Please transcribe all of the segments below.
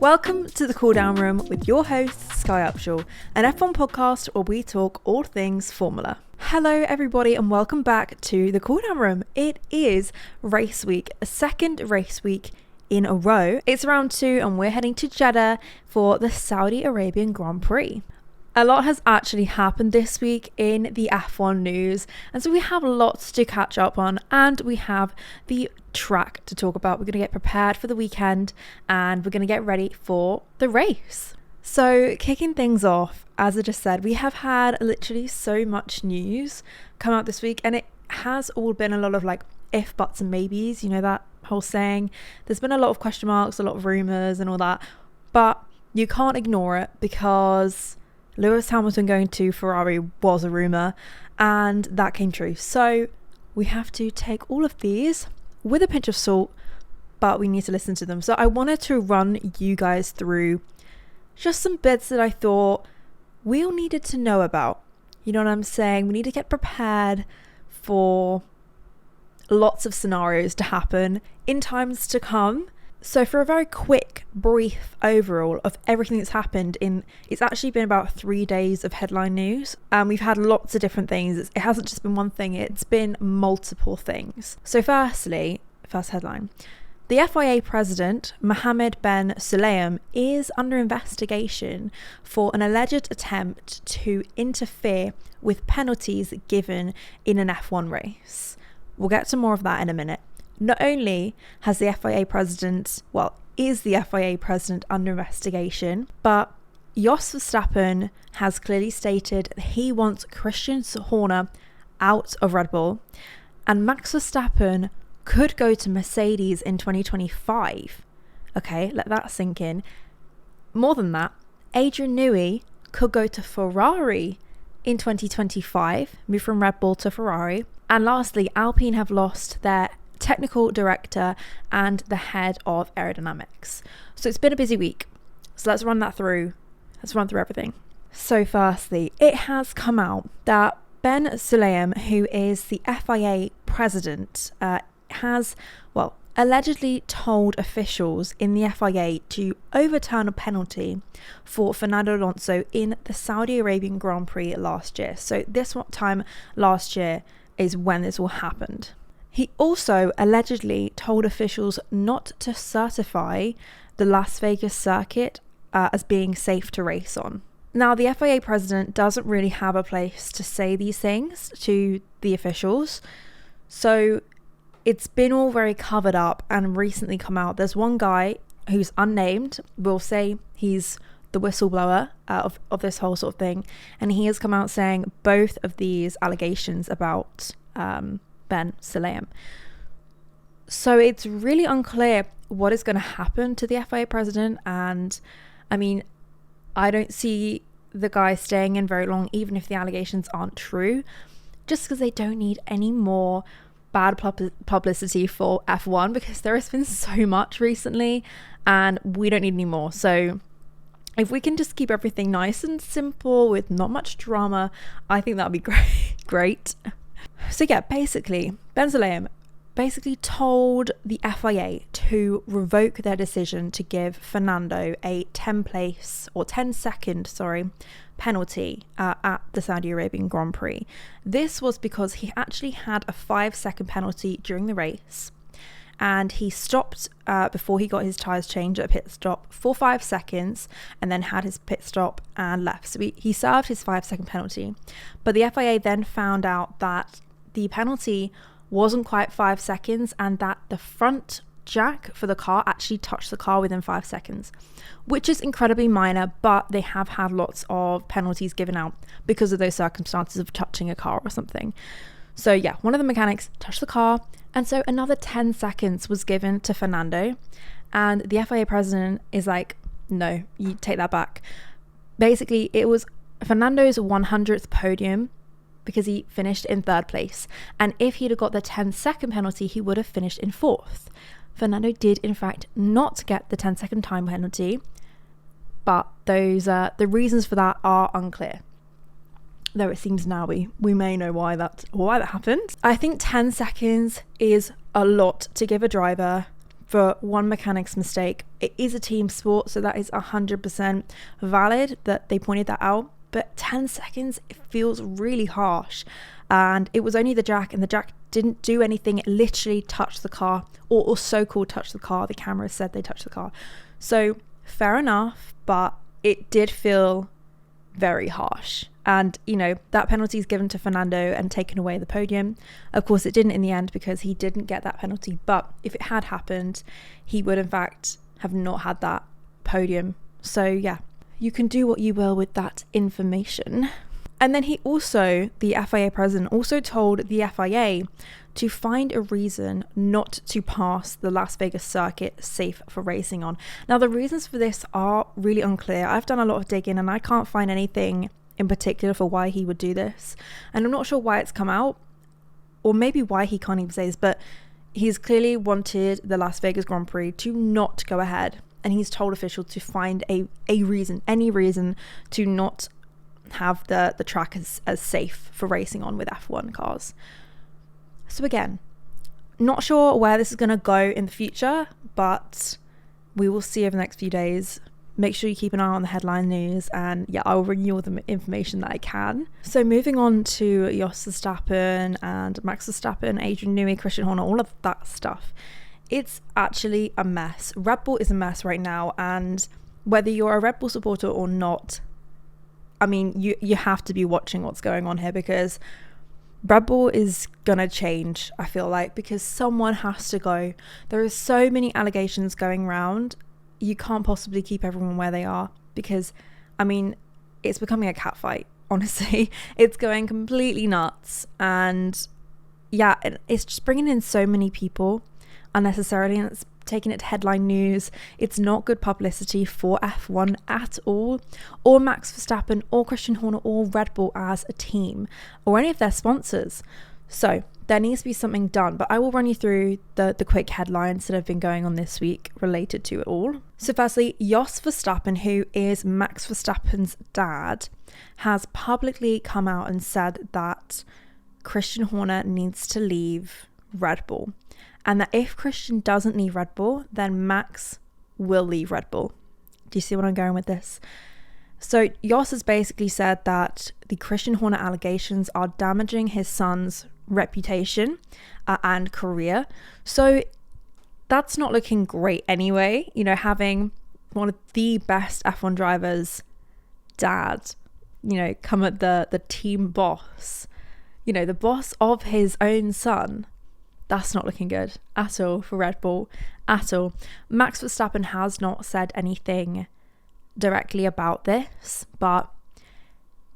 Welcome to the Cooldown Room with your host, Skye Upshall, an F1 podcast where we talk all things Formula. Hello everybody and welcome back to the Cooldown Room. It is race week, a second race week in a row. It's round 2 and we're heading to Jeddah for the Saudi Arabian Grand Prix. A lot has actually happened this week in the F1 news, and so we have lots to catch up on, and we have the track to talk about. We're going to get prepared for the weekend and we're going to get ready for the race. So kicking things off, as I just said, we have had literally so much news come out this week, and it has all been a lot of like if, buts and maybes, you know that whole saying. There's been a lot of question marks, a lot of rumours and all that, but you can't ignore it because Lewis Hamilton going to Ferrari was a rumour and that came true. So we have to take all of these with a pinch of salt, but we need to listen to them. So I wanted to run you guys through just some bits that I thought we all needed to know about. You know what I'm saying? We need to get prepared for lots of scenarios to happen in times to come. So for a very quick, brief overall of everything that's happened it's actually been about 3 days of headline news. And we've had lots of different things. It hasn't just been one thing, it's been multiple things. So first headline. The FIA president, Mohammed bin Sulayem, is under investigation for an alleged attempt to interfere with penalties given in an F1 race. We'll get to more of that in a minute. Not only has the FIA president, is the FIA president under investigation, but Jos Verstappen has clearly stated that he wants Christian Horner out of Red Bull, and Max Verstappen could go to Mercedes in 2025. Okay, let that sink in. More than that, Adrian Newey could go to Ferrari in 2025, move from Red Bull to Ferrari. And lastly, Alpine have lost their technical director and the head of aerodynamics. So it's been a busy week. So let's run through everything. So firstly, it has come out that bin Sulayem, who is the FIA president, has allegedly told officials in the FIA to overturn a penalty for Fernando Alonso in the Saudi Arabian Grand Prix last year. So this time last year is when this all happened. He also allegedly told officials not to certify the Las Vegas circuit as being safe to race on. Now, the FIA president doesn't really have a place to say these things to the officials, so it's been all very covered up and recently come out. There's one guy who's unnamed, we'll say he's the whistleblower of this whole sort of thing, and he has come out saying both of these allegations about bin Sulayem. So it's really unclear what is going to happen to the FIA president, and I mean, I don't see the guy staying in very long, even if the allegations aren't true, just because they don't need any more bad publicity for F1, because there has been so much recently and we don't need any more. So if we can just keep everything nice and simple with not much drama, I think that would be great. So yeah, basically, bin Sulayem told the FIA to revoke their decision to give Fernando a 10-second penalty at the Saudi Arabian Grand Prix. This was because he actually had a 5-second penalty during the race, and he stopped before he got his tyres changed at a pit stop for 5 seconds and then had his pit stop and left. So he served his 5-second penalty, but the FIA then found out that the penalty wasn't quite 5 seconds and that the front jack for the car actually touched the car within 5 seconds, which is incredibly minor, but they have had lots of penalties given out because of those circumstances of touching a car or something. So yeah, one of the mechanics touched the car, and so another 10 seconds was given to Fernando, and the FIA president is like, no, you take that back. Basically, it was Fernando's 100th podium because he finished in 3rd place, and if he'd have got the 10-second penalty, he would have finished in 4th. Fernando did in fact not get the 10-second time penalty, but those the reasons for that are unclear. Though it seems now we may know why that happened. I think 10 seconds is a lot to give a driver for one mechanic's mistake. It is a team sport, so that is 100% valid that they pointed that out. But 10 seconds, it feels really harsh. And it was only the jack, and the jack didn't do anything. It literally touched the car, or so-called touched the car. The camera said they touched the car. So fair enough, but it did feel very harsh. And, you know, that penalty is given to Fernando and taken away the podium. Of course, it didn't in the end because he didn't get that penalty. But if it had happened, he would, in fact, have not had that podium. So, yeah, you can do what you will with that information. And then the FIA president, also told the FIA to find a reason not to pass the Las Vegas circuit safe for racing on. Now, the reasons for this are really unclear. I've done a lot of digging and I can't find anything in particular for why he would do this. And I'm not sure why it's come out, or maybe why he can't even say this, but he's clearly wanted the Las Vegas Grand Prix to not go ahead. And he's told officials to find any reason to not have the track as safe for racing on with F1 cars. So again, not sure where this is going to go in the future, but we will see over the next few days. Make sure you keep an eye on the headline news, and yeah, I will bring you all the information that I can. So moving on to Jos Verstappen and Max Verstappen, Adrian Newey, Christian Horner, all of that stuff. It's actually a mess. Red Bull is a mess right now, and whether you're a Red Bull supporter or not, I mean, you have to be watching what's going on here, because Red Bull is gonna change, I feel like, because someone has to go. There are so many allegations going around. You can't possibly keep everyone where they are, because, I mean, it's becoming a cat fight, honestly. It's going completely nuts. And yeah, it's just bringing in so many people unnecessarily, and it's taking it to headline news. It's not good publicity for F1 at all, or Max Verstappen, or Christian Horner, or Red Bull as a team, or any of their sponsors. So there needs to be something done, but I will run you through the quick headlines that have been going on this week related to it all. So firstly, Jos Verstappen, who is Max Verstappen's dad, has publicly come out and said that Christian Horner needs to leave Red Bull, and that if Christian doesn't leave Red Bull, then Max will leave Red Bull. Do you see what I'm going with this? So Jos has basically said that the Christian Horner allegations are damaging his son's reputation and career. So that's not looking great anyway. You know, having one of the best F1 drivers' dad, you know, come at the team boss, you know, the boss of his own son. That's not looking good at all for Red Bull, at all. Max Verstappen has not said anything directly about this, but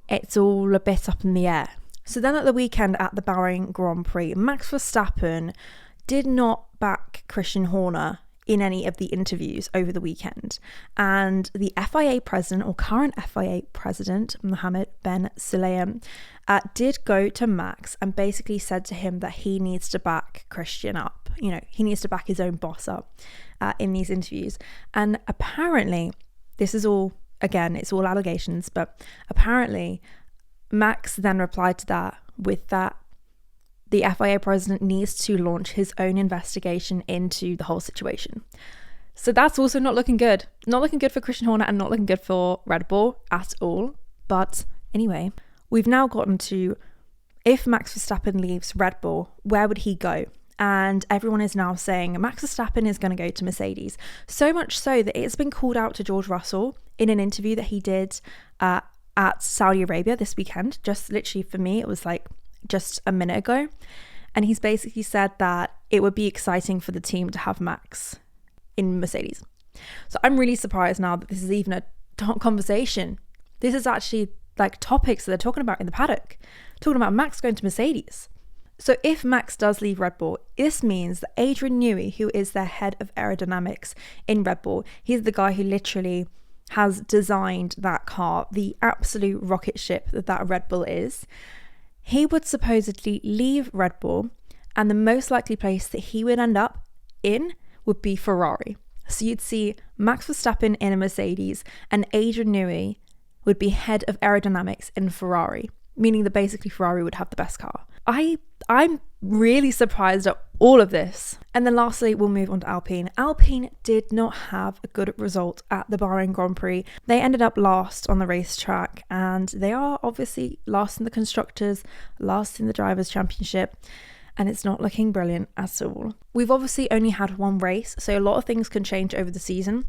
it's all a bit up in the air. So then at the weekend at the Bahrain Grand Prix, Max Verstappen did not back Christian Horner in any of the interviews over the weekend. And the FIA president, or current FIA president, Mohammed Ben Sulayem, did go to Max and basically said to him that he needs to back Christian up. You know, he needs to back his own boss up in these interviews. And apparently, this is all, again, it's all allegations, but apparently Max then replied to that with that the FIA president needs to launch his own investigation into the whole situation. So that's also not looking good. Not looking good for Christian Horner and not looking good for Red Bull at all. But anyway, we've now gotten to, if Max Verstappen leaves Red Bull, where would he go? And everyone is now saying Max Verstappen is going to go to Mercedes. So much so that it's been called out to George Russell in an interview that he did at Saudi Arabia this weekend. Just literally, for me, it was like just a minute ago. And he's basically said that it would be exciting for the team to have Max in Mercedes. So I'm really surprised now that this is even a conversation. This is actually like topics that they're talking about in the paddock, talking about Max going to Mercedes. So if Max does leave Red Bull, this means that Adrian Newey, who is their head of aerodynamics in Red Bull, he's the guy who literally has designed that car, the absolute rocket ship that Red Bull is. He would supposedly leave Red Bull, and the most likely place that he would end up in would be Ferrari. So you'd see Max Verstappen in a Mercedes, and Adrian Newey would be head of aerodynamics in Ferrari, meaning that basically Ferrari would have the best car. I'm really surprised at all of this. And then lastly, we'll move on to Alpine. Alpine did not have a good result at the Bahrain Grand Prix. They ended up last on the racetrack, and they are obviously last in the Constructors, last in the Drivers' Championship, and it's not looking brilliant at all. We've obviously only had one race, so a lot of things can change over the season,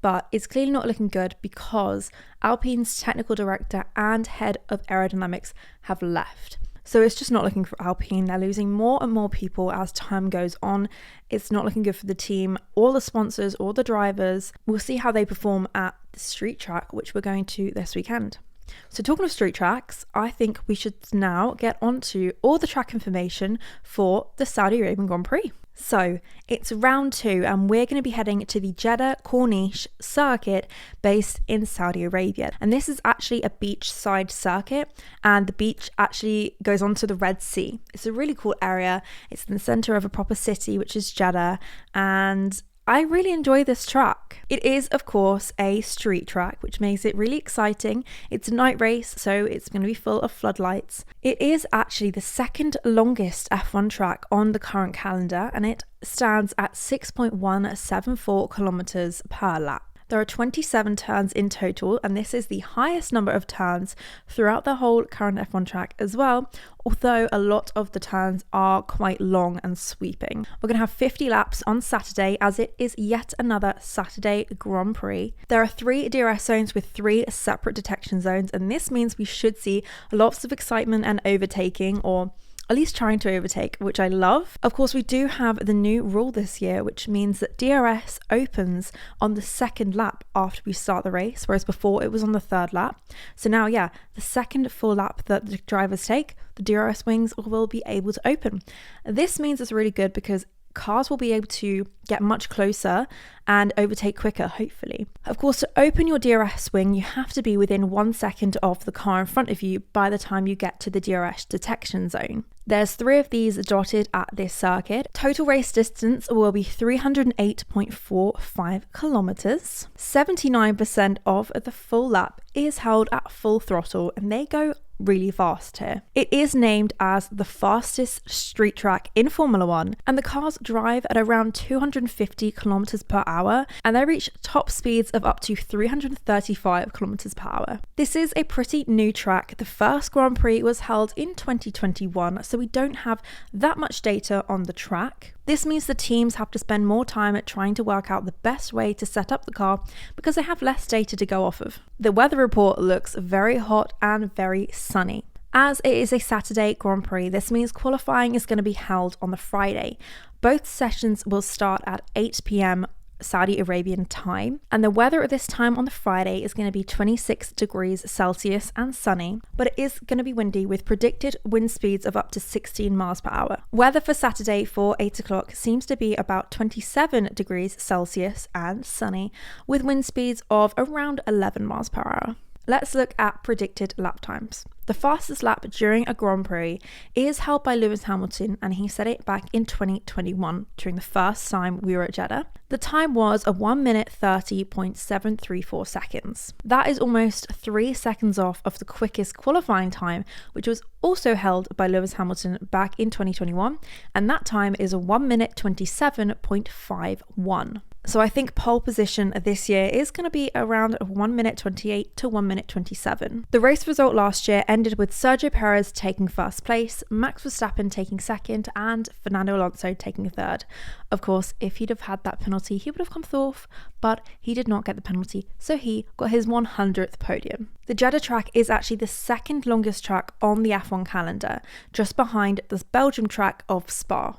but it's clearly not looking good because Alpine's technical director and head of aerodynamics have left. So it's just not looking for Alpine. They're losing more and more people as time goes on. It's not looking good for the team, or the sponsors, or the drivers. We'll see how they perform at the street track, which we're going to this weekend. So talking of street tracks, I think we should now get onto all the track information for the Saudi Arabian Grand Prix. So it's round 2, and we're going to be heading to the Jeddah Corniche circuit based in Saudi Arabia. And this is actually a beachside circuit, and the beach actually goes onto the Red Sea. It's a really cool area. It's in the center of a proper city, which is Jeddah, and I really enjoy this track. It is, of course, a street track, which makes it really exciting. It's a night race, so it's going to be full of floodlights. It is actually the second longest F1 track on the current calendar, and it stands at 6.174 kilometers per lap. There are 27 turns in total, and this is the highest number of turns throughout the whole current F1 track as well, although a lot of the turns are quite long and sweeping. We're going to have 50 laps on Saturday, as it is yet another Saturday Grand Prix. There are 3 DRS zones with 3 separate detection zones, and this means we should see lots of excitement and overtaking, or at least trying to overtake, which I love. Of course, we do have the new rule this year, which means that DRS opens on the second lap after we start the race, whereas before it was on the third lap. So now, the second full lap that the drivers take, the DRS wings will be able to open. This means it's really good because cars will be able to get much closer and overtake quicker, hopefully. Of course, to open your DRS wing, you have to be within 1 second of the car in front of you by the time you get to the DRS detection zone. There's 3 of these dotted at this circuit. Total race distance will be 308.45 kilometers. 79% of the full lap is held at full throttle, and they go really fast here. It is named as the fastest street track in Formula 1, and the cars drive at around 250 kilometers per hour, and they reach top speeds of up to 335 kilometers per hour. This is a pretty new track. The first Grand Prix was held in 2021, so we don't have that much data on the track. This means the teams have to spend more time at trying to work out the best way to set up the car because they have less data to go off of. The weather report looks very hot and very sunny. As it is a Saturday Grand Prix, this means qualifying is going to be held on the Friday. Both sessions will start at 8 p.m. Saudi Arabian time, and the weather at this time on the Friday is going to be 26 degrees Celsius and sunny, but it is going to be windy with predicted wind speeds of up to 16 miles per hour. Weather for Saturday for 8 o'clock seems to be about 27 degrees Celsius and sunny with wind speeds of around 11 miles per hour. Let's look at predicted lap times. The fastest lap during a Grand Prix is held by Lewis Hamilton, and he set it back in 2021 during the first time we were at Jeddah. The time was a 1 minute 30.734 seconds. That is almost 3 seconds off of the quickest qualifying time, which was also held by Lewis Hamilton back in 2021, and that time is a 1 minute 27.51. So I think pole position this year is going to be around 1 minute 28 to 1 minute 27. The race result last year ended with Sergio Perez taking first place, Max Verstappen taking second, and Fernando Alonso taking third. Of course, if he'd have had that penalty, he would have come fourth, but he did not get the penalty, so he got his 100th podium. The Jeddah track is actually the second longest track on the F1 calendar, just behind the Belgium track of Spa.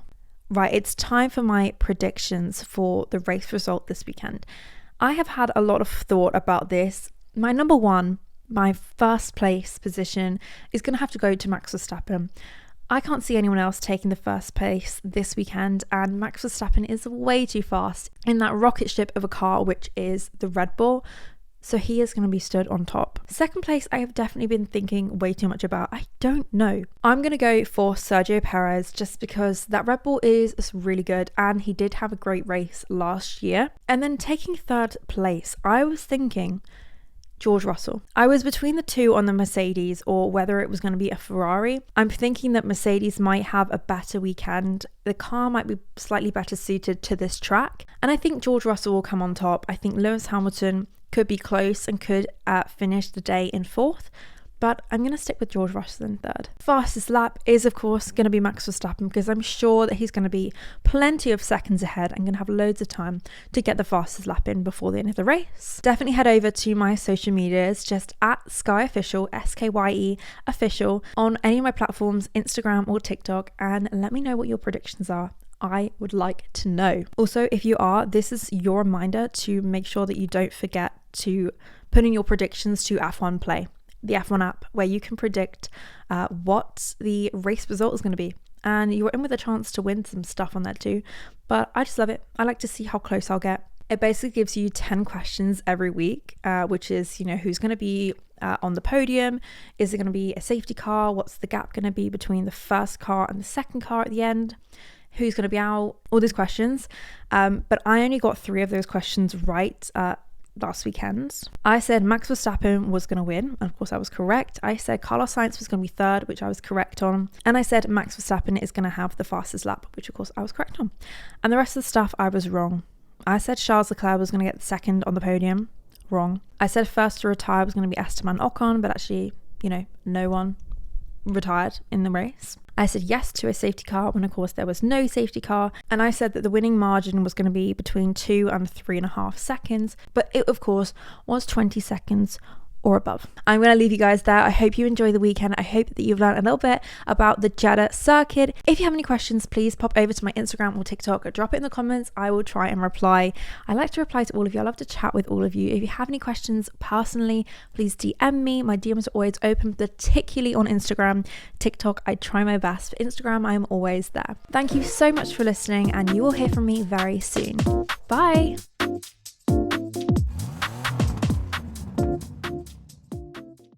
Right, it's time for my predictions for the race result this weekend. I have had a lot of thought about this. My number one, my first place position is going to have to go to Max Verstappen. I can't see anyone else taking the first place this weekend, and Max Verstappen is way too fast in that rocket ship of a car, which is the Red Bull. So he is going to be stood on top. Second place, I have definitely been thinking way too much about. I don't know. I'm going to go for Sergio Perez just because that Red Bull is really good and he did have a great race last year. And then taking third place, I was thinking, George Russell. I was between the two on the Mercedes or whether it was going to be a Ferrari. I'm thinking that Mercedes might have a better weekend. The car might be slightly better suited to this track. And I think George Russell will come on top. I think Lewis Hamilton could be close and could finish the day in fourth. But I'm going to stick with George Russell in third. Fastest lap is, of course, going to be Max Verstappen because I'm sure that he's going to be plenty of seconds ahead and going to have loads of time to get the fastest lap in before the end of the race. Definitely head over to my social medias, just at Skye Official, SKYE Official, on any of my platforms, Instagram or TikTok, and let me know what your predictions are. I would like to know. Also, if you are, this is your reminder to make sure that you don't forget to put in your predictions to F1 Play, the F1 app, where you can predict what the race result is going to be. And you're in with a chance to win some stuff on that too. But I just love it. I like to see how close I'll get. It basically gives you 10 questions every week, which is, who's going to be on the podium? Is it going to be a safety car? What's the gap going to be between the first car and the second car at the end? Who's going to be out? All these questions. But I only got 3 of those questions right last weekend. I said Max Verstappen was going to win, and of course I was correct. I said Carlos Sainz was going to be third, which I was correct on, and I said Max Verstappen is going to have the fastest lap, which of course I was correct on. And the rest of the stuff I was wrong. I said Charles Leclerc was going to get the second on the podium. Wrong. I said first to retire was going to be Esteban Ocon, but actually, no one retired in the race. I said yes to a safety car when of course there was no safety car, and I said that the winning margin was going to be between 2 and 3.5 seconds, but it of course was 20 seconds or above. I'm going to leave you guys there. I hope you enjoy the weekend. I hope that you've learned a little bit about the Jeddah circuit. If you have any questions, please pop over to my Instagram or TikTok or drop it in the comments. I will try and reply. I like to reply to all of you. I love to chat with all of you. If you have any questions personally, please DM me. My DMs are always open, particularly on Instagram. TikTok, I try my best. For Instagram, I am always there. Thank you so much for listening, and you will hear from me very soon. Bye.